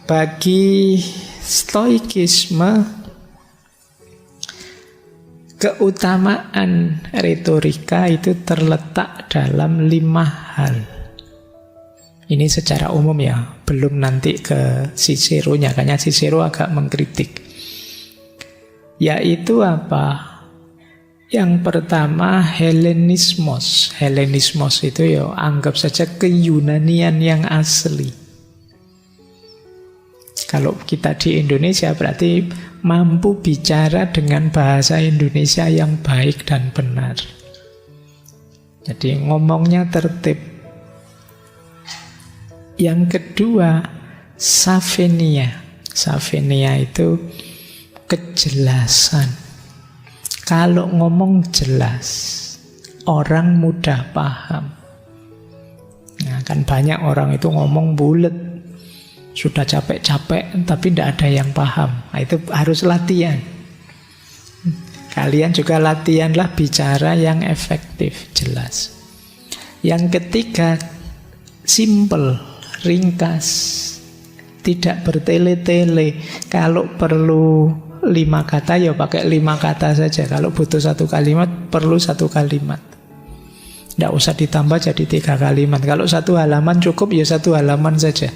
Bagi Stoikisme, keutamaan retorika itu terletak dalam 5 hal. Ini secara umum ya, belum nanti ke Cicero-nya, karena Cicero agak mengkritik. Yaitu apa? Yang pertama Hellenismos. Hellenismos itu ya anggap saja keyunanian yang asli. Kalau kita di Indonesia berarti mampu bicara dengan bahasa Indonesia yang baik dan benar. Jadi ngomongnya tertib. Yang kedua, Savenia. Savenia itu kejelasan. Kalau ngomong jelas, orang mudah paham. Nah, kan banyak orang itu ngomong bulet. Sudah capek-capek tapi tidak ada yang paham. Nah, itu harus latihan. Kalian juga latihanlah bicara yang efektif, jelas. Yang ketiga, simple, ringkas, tidak bertele-tele. Kalau perlu 5 kata ya pakai 5 kata saja. Kalau butuh 1 kalimat perlu 1 kalimat. Tidak usah ditambah jadi 3 kalimat. Kalau 1 halaman cukup ya 1 halaman saja.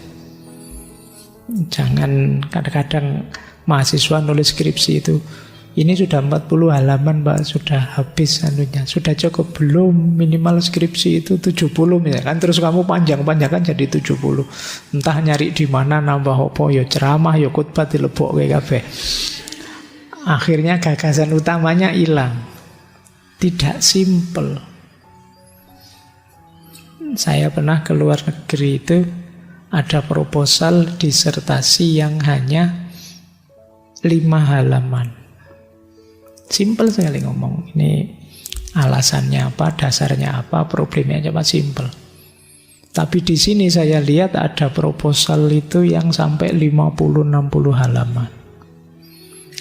Jangan kadang-kadang mahasiswa nulis skripsi itu, ini sudah 40 halaman Mbak, sudah habis anunya, sudah cukup belum, minimal skripsi itu 70 misalkan, terus kamu panjang-panjangkan jadi 70. Entah nyari di mana nambah apa, ya ceramah, ya khutbah dilebokke kabeh. Akhirnya gagasan utamanya hilang. Tidak simple. Saya pernah ke luar negeri itu, ada proposal disertasi yang hanya 5 halaman. Simple sekali ngomong. Ini alasannya apa, dasarnya apa, problemnya apa, simple. Tapi di sini saya lihat ada proposal itu yang sampai 50-60 halaman.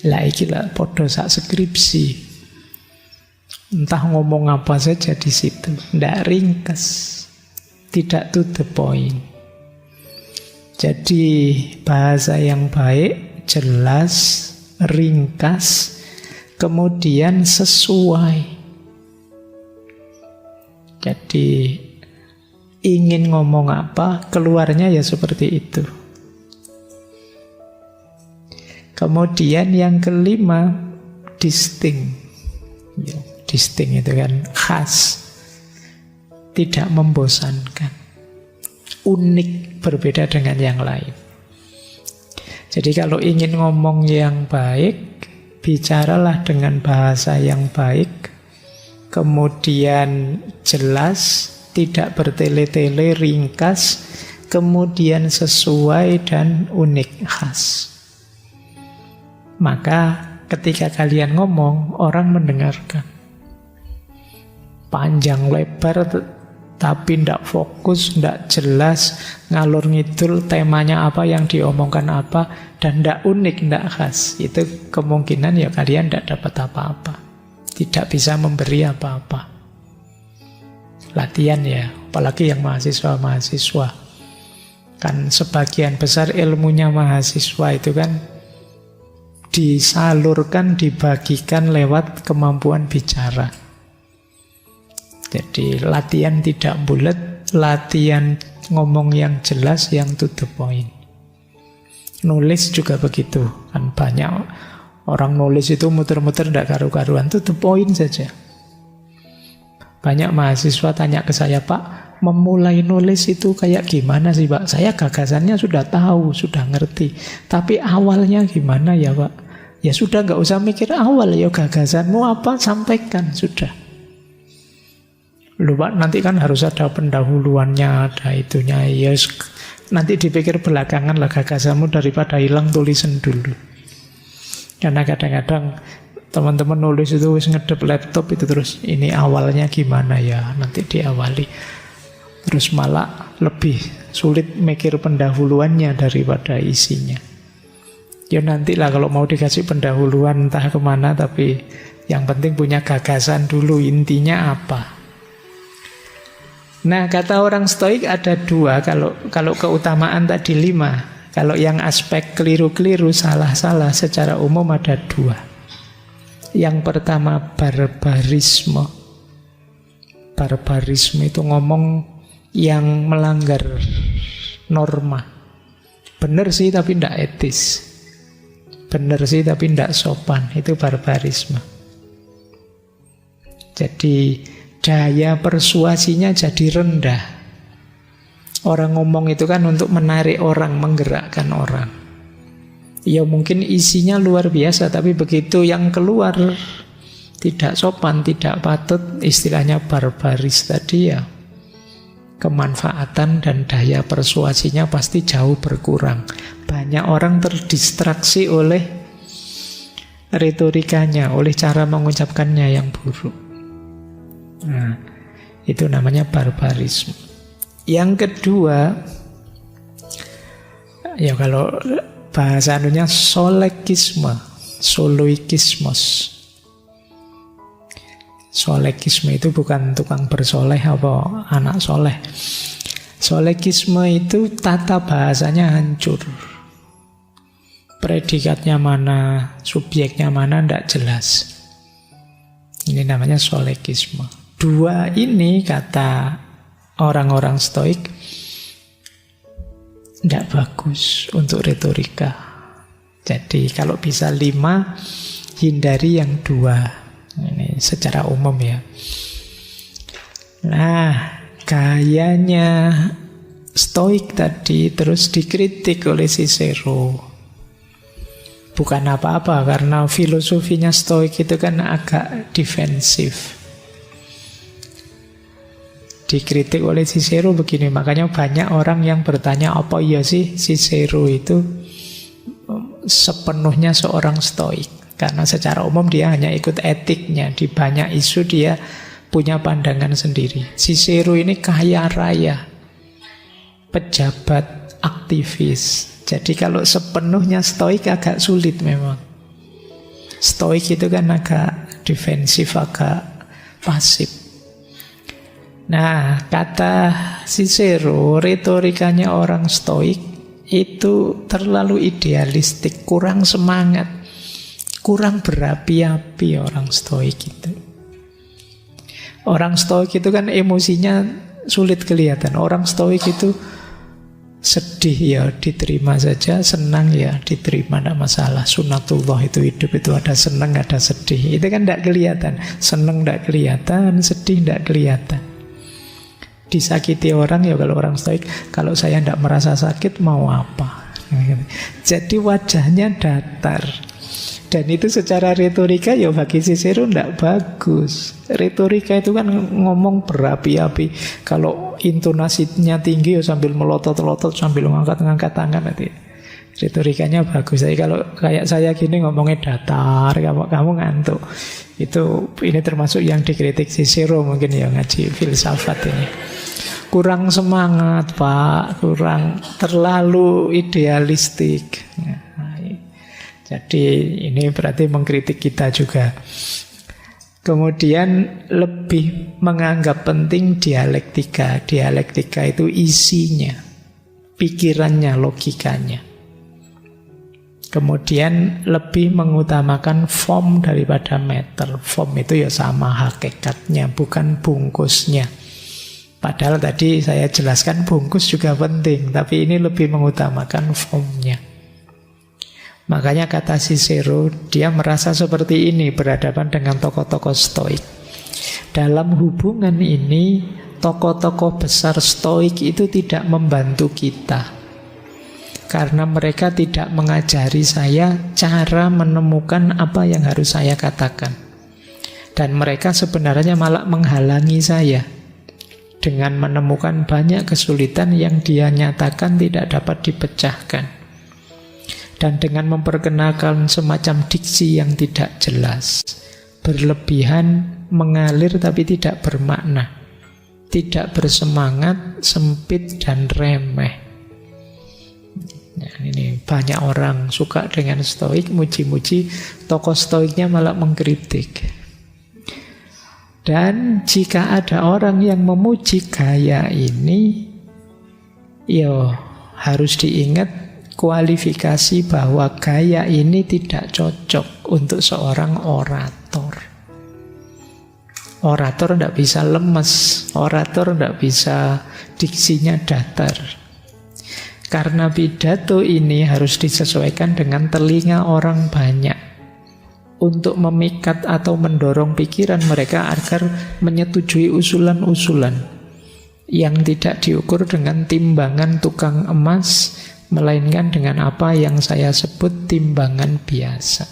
Lah iki lah podo sak skripsi. Entah ngomong apa saja di situ, ndak ringkas, tidak to the point. Jadi bahasa yang baik, jelas, ringkas, kemudian sesuai. Jadi ingin ngomong apa, keluarnya ya seperti itu. Kemudian yang kelima, distinct. Distinct itu kan khas, tidak membosankan, unik, berbeda dengan yang lain. Jadi kalau ingin ngomong yang baik, bicaralah dengan bahasa yang baik, kemudian jelas, tidak bertele-tele, ringkas, kemudian sesuai dan unik, khas. Maka ketika kalian ngomong, orang mendengarkan. Panjang lebar tapi tidak fokus, tidak jelas, ngalur ngidul temanya apa, yang diomongkan apa, dan tidak unik, tidak khas, itu kemungkinan ya kalian tidak dapat apa-apa, tidak bisa memberi apa-apa. Latihan ya, apalagi yang mahasiswa-mahasiswa, kan sebagian besar ilmunya mahasiswa itu kan disalurkan, dibagikan lewat kemampuan bicara. Jadi latihan tidak bulat, latihan ngomong yang jelas, yang to the point. Nulis juga begitu. Kan banyak orang nulis itu muter-muter tidak karu-karuan, to the point saja. Banyak mahasiswa tanya ke saya, Pak, memulai nulis itu kayak gimana sih Pak? Saya gagasannya sudah tahu, sudah ngerti, tapi awalnya gimana ya Pak? Ya sudah, nggak usah mikir awal, ya gagasanmu apa, sampaikan, sudah. Loh Pak, nanti kan harus ada pendahuluannya, ada itunya. Ya nanti dipikir belakangan lah gagasanmu, daripada hilang tulisan dulu. Karena kadang-kadang teman-teman nulis itu wis ngedep laptop itu terus, ini awalnya gimana ya, nanti diawali. Terus malah lebih sulit mikir pendahuluannya daripada isinya. Ya nantilah kalau mau dikasih pendahuluan entah kemana, tapi yang penting punya gagasan dulu, intinya apa. Nah, kata orang Stoik ada 2. Kalau keutamaan tadi 5. Kalau yang aspek keliru-keliru, salah-salah secara umum ada dua. Yang pertama barbarisme. Barbarisme itu ngomong yang melanggar norma. Benar sih tapi tidak etis. Benar sih tapi tidak sopan. Itu barbarisme. Jadi daya persuasinya jadi rendah. Orang ngomong itu kan untuk menarik orang, menggerakkan orang. Ya mungkin isinya luar biasa, tapi begitu yang keluar tidak sopan, tidak patut, istilahnya barbaris tadi ya, kemanfaatan dan daya persuasinya pasti jauh berkurang. Banyak orang terdistraksi oleh retorikanya, oleh cara mengucapkannya yang buruk. Nah, itu namanya barbarisme. Yang kedua, ya kalau bahasa anunya solekisme, soloikismos. Solekisme itu bukan tukang bersoleh apa anak soleh. Solekisme itu tata bahasanya hancur. Predikatnya mana, subjeknya mana, tidak jelas. Ini namanya solekisme. Dua ini kata orang-orang Stoik tidak bagus untuk retorika. Jadi kalau bisa 5, hindari yang 2. Ini secara umum ya. Nah, gayanya Stoik tadi terus dikritik oleh Cicero. Bukan apa-apa, karena filosofinya Stoik itu kan agak defensif. Dikritik oleh Cicero begini, makanya banyak orang yang bertanya, apa iya sih Cicero itu sepenuhnya seorang Stoik? Karena secara umum dia hanya ikut etiknya, di banyak isu dia punya pandangan sendiri. Cicero ini kaya raya, pejabat, aktivis. Jadi kalau sepenuhnya Stoik agak sulit memang. Stoik itu kan agak defensif, agak pasif. Nah, kata Cicero, retorikanya orang Stoik itu terlalu idealistik, kurang semangat, kurang berapi-api orang Stoik itu. Orang Stoik itu kan emosinya sulit kelihatan. Orang Stoik itu sedih ya diterima saja, senang ya diterima, tidak masalah. Sunatullah itu hidup itu ada senang, ada sedih. Itu kan tidak kelihatan. Senang tidak kelihatan, sedih tidak kelihatan. Disakiti orang ya kalau orang Stoik, kalau saya tidak merasa sakit mau apa? Jadi wajahnya datar. Dan itu secara retorika ya bagi Cicero tidak bagus. Retorika itu kan ngomong berapi-api. Kalau intonasinya tinggi ya sambil melotot-lotot, sambil ngangkat-ngangkat tangan nanti. Retorikanya bagus. Jadi kalau kayak saya gini ngomongnya datar, kamu ngantuk. Ini termasuk yang dikritik Cicero mungkin ya, ngaji filsafat ini. Kurang semangat Pak, kurang, terlalu idealistik. Jadi ini berarti mengkritik kita juga. Kemudian lebih menganggap penting dialektika. Dialektika itu isinya, pikirannya, logikanya. Kemudian lebih mengutamakan form daripada matter. Form itu ya sama hakikatnya, bukan bungkusnya. Padahal tadi saya jelaskan bungkus juga penting, tapi ini lebih mengutamakan formnya. Makanya kata Cicero, dia merasa seperti ini berhadapan dengan tokoh-tokoh Stoik. Dalam hubungan ini, tokoh-tokoh besar Stoik itu tidak membantu kita. Karena mereka tidak mengajari saya cara menemukan apa yang harus saya katakan. Dan mereka sebenarnya malah menghalangi saya dengan menemukan banyak kesulitan yang dia nyatakan tidak dapat dipecahkan. Dan dengan memperkenalkan semacam diksi yang tidak jelas, berlebihan, mengalir tapi tidak bermakna, tidak bersemangat, sempit dan remeh. Nah, ini banyak orang suka dengan Stoik, muji-muji, tokoh Stoiknya malah mengkritik. Dan jika ada orang yang memuji gaya ini, ya harus diingat kualifikasi bahwa gaya ini tidak cocok untuk seorang orator. Orator tidak bisa lemes, orator tidak bisa diksinya datar. Karena pidato ini harus disesuaikan dengan telinga orang banyak untuk memikat atau mendorong pikiran mereka agar menyetujui usulan-usulan yang tidak diukur dengan timbangan tukang emas, melainkan dengan apa yang saya sebut timbangan biasa.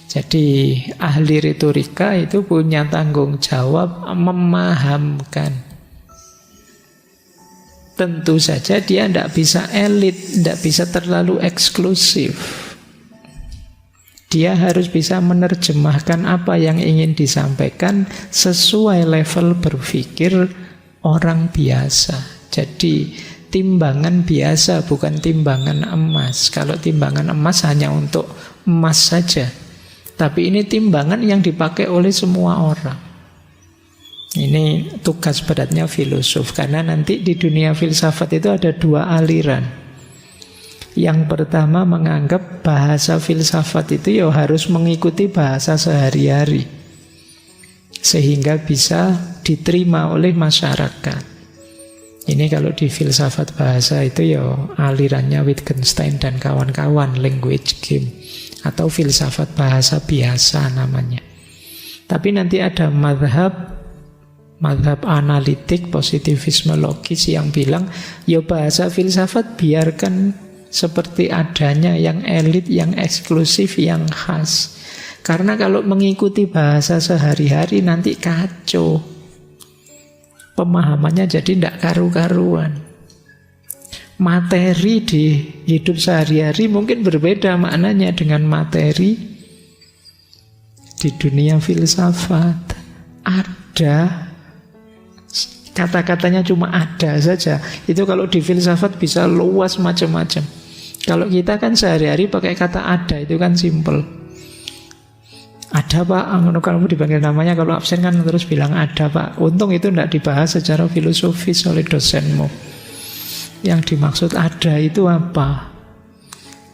Jadi ahli retorika itu punya tanggung jawab memahamkan. Tentu saja dia tidak bisa elit, tidak bisa terlalu eksklusif. Dia harus bisa menerjemahkan apa yang ingin disampaikan sesuai level berpikir orang biasa. Jadi timbangan biasa, bukan timbangan emas. Kalau timbangan emas hanya untuk emas saja. Tapi ini timbangan yang dipakai oleh semua orang. Ini tugas beratnya filosof. Karena nanti di dunia filsafat itu ada dua aliran. Yang pertama menganggap bahasa filsafat itu ya harus mengikuti bahasa sehari-hari. Sehingga bisa diterima oleh masyarakat. Ini kalau di filsafat bahasa itu ya alirannya Wittgenstein dan kawan-kawan, language game, atau filsafat bahasa biasa namanya. Tapi nanti ada madhab analitik, positivisme logis yang bilang ya bahasa filsafat biarkan seperti adanya, yang elit, yang eksklusif, yang khas. Karena kalau mengikuti bahasa sehari-hari nanti kacau. Pemahamannya jadi tidak karu-karuan. Materi di hidup sehari-hari mungkin berbeda maknanya dengan materi di dunia filsafat. Ada, kata-katanya cuma ada saja. Itu kalau di filsafat bisa luas macam-macam. Kalau kita kan sehari-hari pakai kata ada, itu kan simple. Ada pak, kalau dipanggil namanya, kalau absen kan terus bilang ada pak. Untung itu tidak dibahas secara filosofis oleh dosenmu. Yang dimaksud ada itu apa?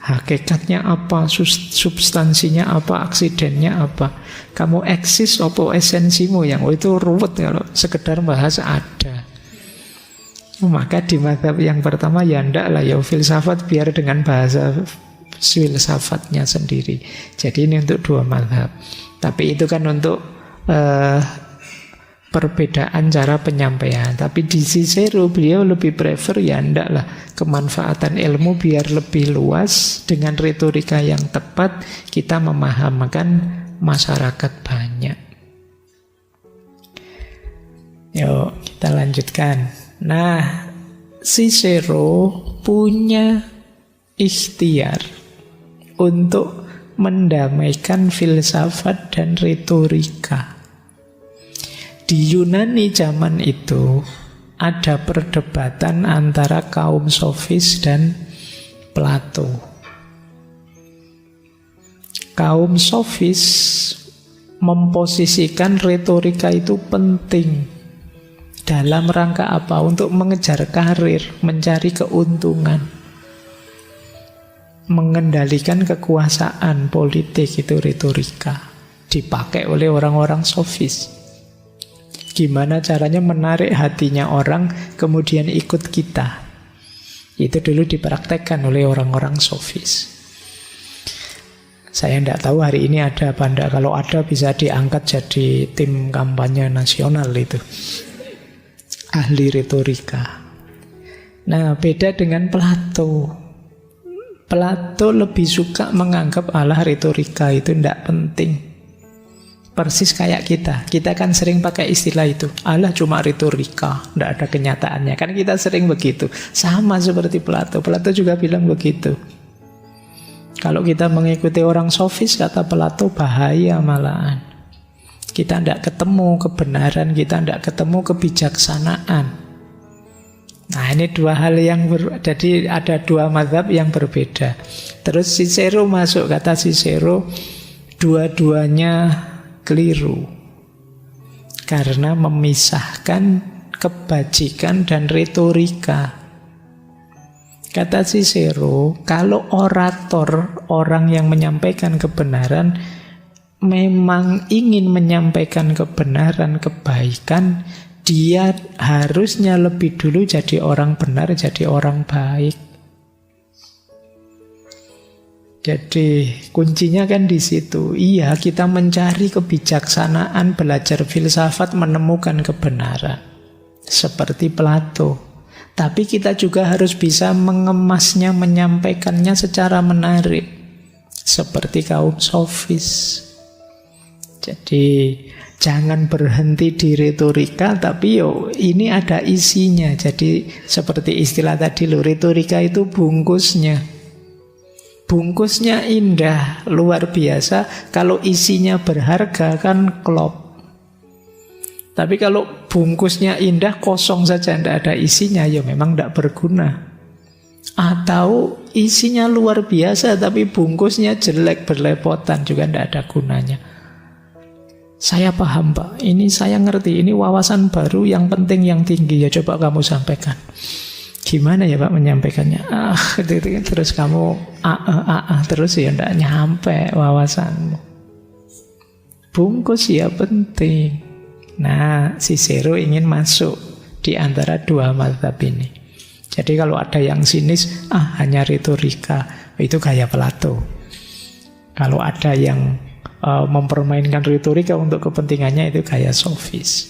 Hakikatnya apa? Substansinya apa? Aksidennya apa? Kamu eksis apa esensimu? Yang itu ruwet kalau sekedar bahas ada. Maka di mazhab yang pertama ya ndak lah, ya filsafat biar dengan bahasa filsafatnya sendiri. Jadi ini untuk dua mazhab. Tapi itu kan untuk perbedaan cara penyampaian. Tapi di Cicero beliau lebih prefer ya ndak lah, kemanfaatan ilmu biar lebih luas. Dengan retorika yang tepat kita memahamkan masyarakat banyak. Yuk kita lanjutkan. Nah, Cicero punya ikhtiar untuk mendamaikan filsafat dan retorika. Di Yunani zaman itu ada perdebatan antara kaum sofis dan Plato. Kaum sofis memposisikan retorika itu penting. Dalam rangka apa? Untuk mengejar karir, mencari keuntungan, mengendalikan kekuasaan politik, itu retorika. Dipakai oleh orang-orang sofis. Gimana caranya menarik hatinya orang kemudian ikut kita. Itu dulu dipraktekkan oleh orang-orang sofis. Saya tidak tahu hari ini ada apa enggak. Kalau ada bisa diangkat jadi tim kampanye nasional itu. Ahli retorika. Nah, beda dengan Plato. Plato lebih suka menganggap retorika itu tidak penting. Persis kayak kita. Kita kan sering pakai istilah itu. Cuma retorika, tidak ada kenyataannya. Kan kita sering begitu. Sama seperti Plato. Plato juga bilang begitu. Kalau kita mengikuti orang sofis, kata Plato, bahaya malahan. Kita tidak ketemu kebenaran, kita tidak ketemu kebijaksanaan. Nah, ini dua hal yang jadi ada dua mazhab yang berbeda. Terus Cicero masuk, kata Cicero, dua-duanya keliru. Karena memisahkan kebajikan dan retorika. Kata Cicero, kalau orator, orang yang menyampaikan kebenaran, memang ingin menyampaikan kebenaran, kebaikan, dia harusnya lebih dulu jadi orang benar, jadi orang baik. Jadi kuncinya kan di situ. Iya, kita mencari kebijaksanaan, belajar filsafat, menemukan kebenaran. Seperti Plato. Tapi kita juga harus bisa mengemasnya, menyampaikannya secara menarik. Seperti kaum sofis. Jadi jangan berhenti di retorika, tapi ini ada isinya. Jadi seperti istilah tadi retorika itu bungkusnya. Bungkusnya indah, luar biasa. Kalau isinya berharga kan klop. Tapi kalau bungkusnya indah, kosong saja, tidak ada isinya, ya memang tidak berguna. Atau isinya luar biasa, tapi bungkusnya jelek, berlepotan, juga tidak ada gunanya. Saya paham Pak, ini saya ngerti, ini wawasan baru yang penting, yang tinggi, ya coba kamu sampaikan. Gimana ya Pak menyampaikannya? Terus kamu terus ya tidak nyampe wawasanmu. Bungkus ya penting. Nah, Cicero ingin masuk di antara dua mazhab ini. Jadi kalau ada yang sinis, hanya retorika, itu gaya Plato. Kalau ada yang mempermainkan retorika untuk kepentingannya, itu gaya sofis.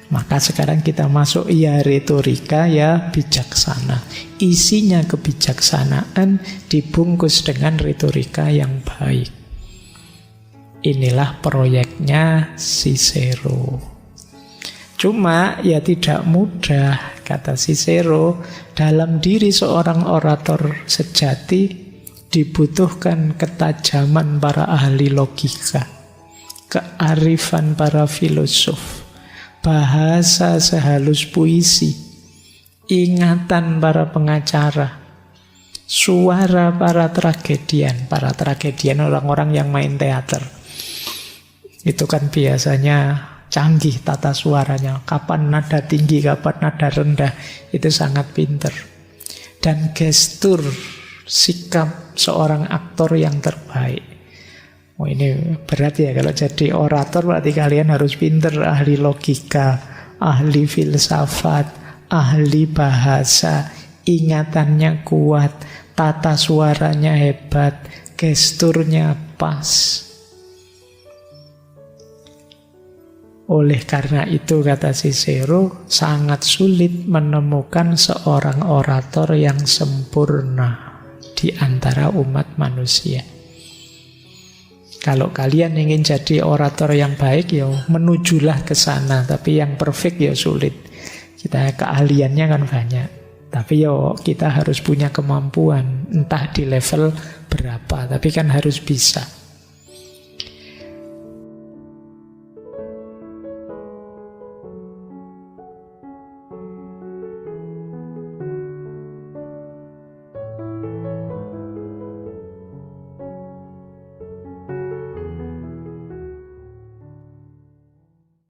Maka sekarang kita masuk, ya retorika, ya bijaksana. Isinya kebijaksanaan dibungkus dengan retorika yang baik. Inilah proyeknya Cicero. Cuma ya tidak mudah, kata Cicero, dalam diri seorang orator sejati dibutuhkan ketajaman para ahli logika, kearifan para filosof, bahasa sehalus puisi, ingatan para pengacara, suara para tragedian. Para tragedian orang-orang yang main teater. Itu kan biasanya canggih tata suaranya. Kapan nada tinggi, kapan nada rendah. Itu sangat pinter. Dan gestur, sikap seorang aktor yang terbaik. Ini berat ya kalau jadi orator, berarti kalian harus pinter, ahli logika, ahli filsafat, ahli bahasa, ingatannya kuat, tata suaranya hebat, gesturnya pas. Oleh karena itu, kata Cicero, sangat sulit menemukan seorang orator yang sempurna di antara umat manusia. Kalau kalian ingin jadi orator yang baik, ya menujulah ke sana. Tapi yang perfect ya sulit. Kita keahliannya kan banyak. Tapi ya kita harus punya kemampuan, entah di level berapa. Tapi kan harus bisa.